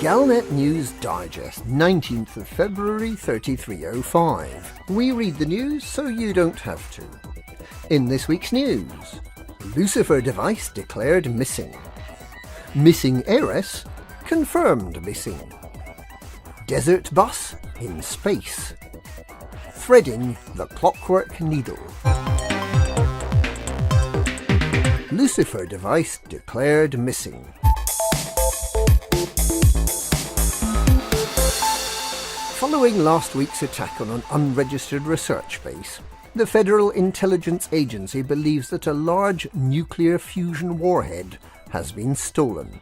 Galnet News Digest, 19th of February 3305. We read the news so you don't have to. In this week's news, Lucifer device declared missing. Missing Heiress confirmed missing. Desert bus in space. Threading the clockwork needle. Lucifer device declared missing. Following last week's attack on an unregistered research base, the Federal Intelligence Agency believes that a large nuclear fusion warhead has been stolen.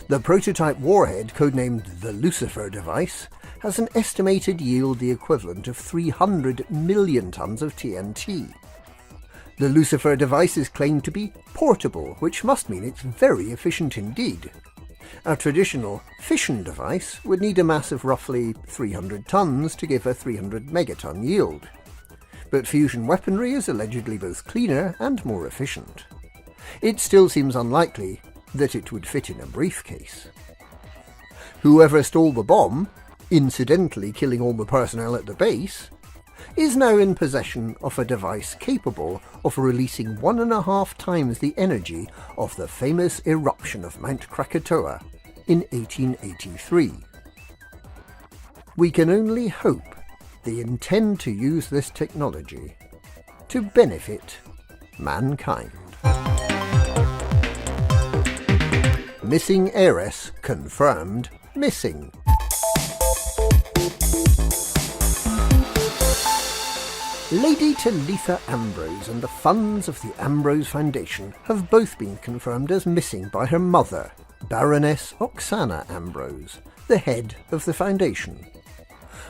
The prototype warhead, codenamed the Lucifer device, has an estimated yield the equivalent of 300 million tons of TNT. The Lucifer device is claimed to be portable, which must mean it's very efficient indeed. A traditional fission device would need a mass of roughly 300 tons to give a 300 megaton yield. But fusion weaponry is allegedly both cleaner and more efficient. It still seems unlikely that it would fit in a briefcase. Whoever stole the bomb, incidentally killing all the personnel at the base, is now in possession of a device capable of releasing 1.5 times the energy of the famous eruption of Mount Krakatoa in 1883. We can only hope they intend to use this technology to benefit mankind. Missing Heiress confirmed missing. Lady Talitha Ambrose and the funds of the Ambrose Foundation have both been confirmed as missing by her mother, Baroness Oksana Ambrose, the head of the foundation.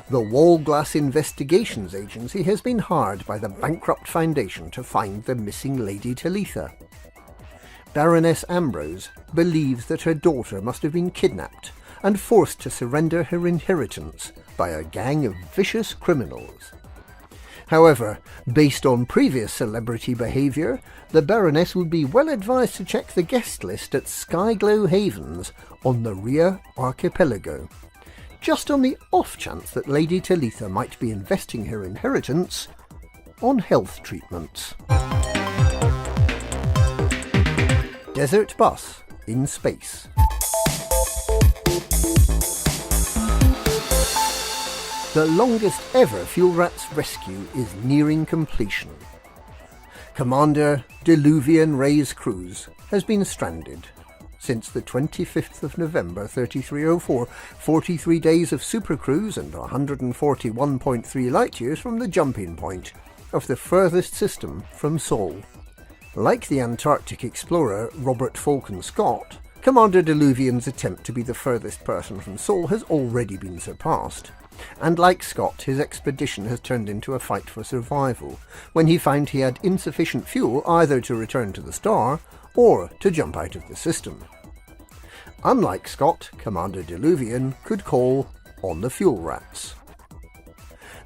The Wallglass Investigations Agency has been hired by the bankrupt foundation to find the missing Lady Talitha. Baroness Ambrose believes that her daughter must have been kidnapped and forced to surrender her inheritance by a gang of vicious criminals. However, based on previous celebrity behaviour, the Baroness would be well advised to check the guest list at Skyglow Havens on the Ria Archipelago, just on the off chance that Lady Talitha might be investing her inheritance on health treatments. Desert bus in space. The longest ever fuel rats rescue is nearing completion. Commander Diluvian Ray's cruise has been stranded since the 25th of November 3304, 43 days of supercruise and 141.3 light-years from the jumping point of the furthest system from Sol. Like the Antarctic explorer Robert Falcon Scott, Commander Diluvian's attempt to be the furthest person from Sol has already been surpassed. And like Scott, his expedition has turned into a fight for survival, when he found he had insufficient fuel either to return to the star or to jump out of the system. Unlike Scott, Commander Diluvian could call on the fuel rats.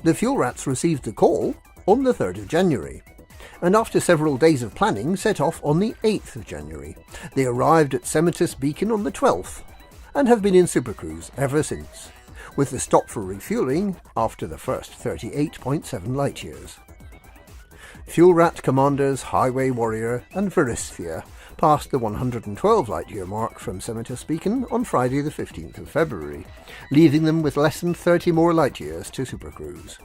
The fuel rats received the call on the 3rd of January, and after several days of planning set off on the 8th of January. They arrived at Semitus Beacon on the 12th, and have been in supercruise ever since, with the stop for refuelling after the first 38.7 light-years. Fuel Rat commanders Highway Warrior and Verisphia passed the 112 light-year mark from Semitus Beacon on Friday the 15th of February, leaving them with less than 30 more light-years to supercruise.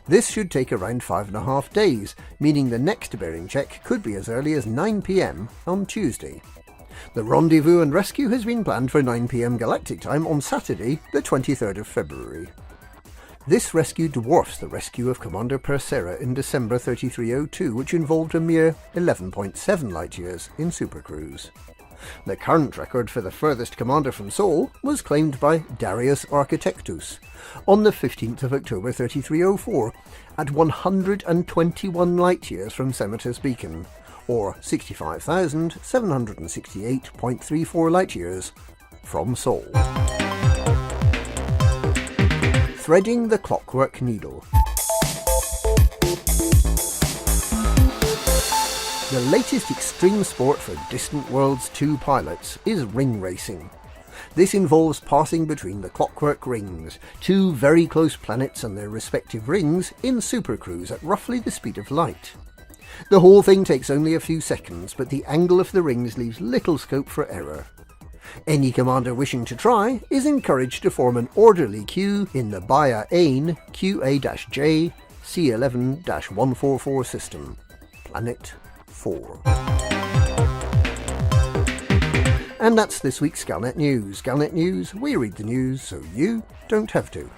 This should take around 5.5 days, meaning the next bearing check could be as early as 9 p.m. on Tuesday. The rendezvous and rescue has been planned for 9 p.m. Galactic time on Saturday, the 23rd of February. This rescue dwarfs the rescue of Commander Persera in December 3302, which involved a mere 11.7 light-years in supercruise. The current record for the furthest commander from Sol was claimed by Darius Architectus on the 15th of October 3304 at 121 light-years from Semitus Beacon, or 65,768.34 light-years from Sol. Threading the clockwork needle. The latest extreme sport for Distant Worlds 2 pilots is ring racing. This involves passing between the Clockwork Rings, two very close planets and their respective rings, in supercruise at roughly the speed of light. The whole thing takes only a few seconds, but the angle of the rings leaves little scope for error. Any commander wishing to try is encouraged to form an orderly queue in the Baya Ain QA-J C11-144 system, Planet 4. And that's this week's Galnet News. Galnet News, we read the news so you don't have to.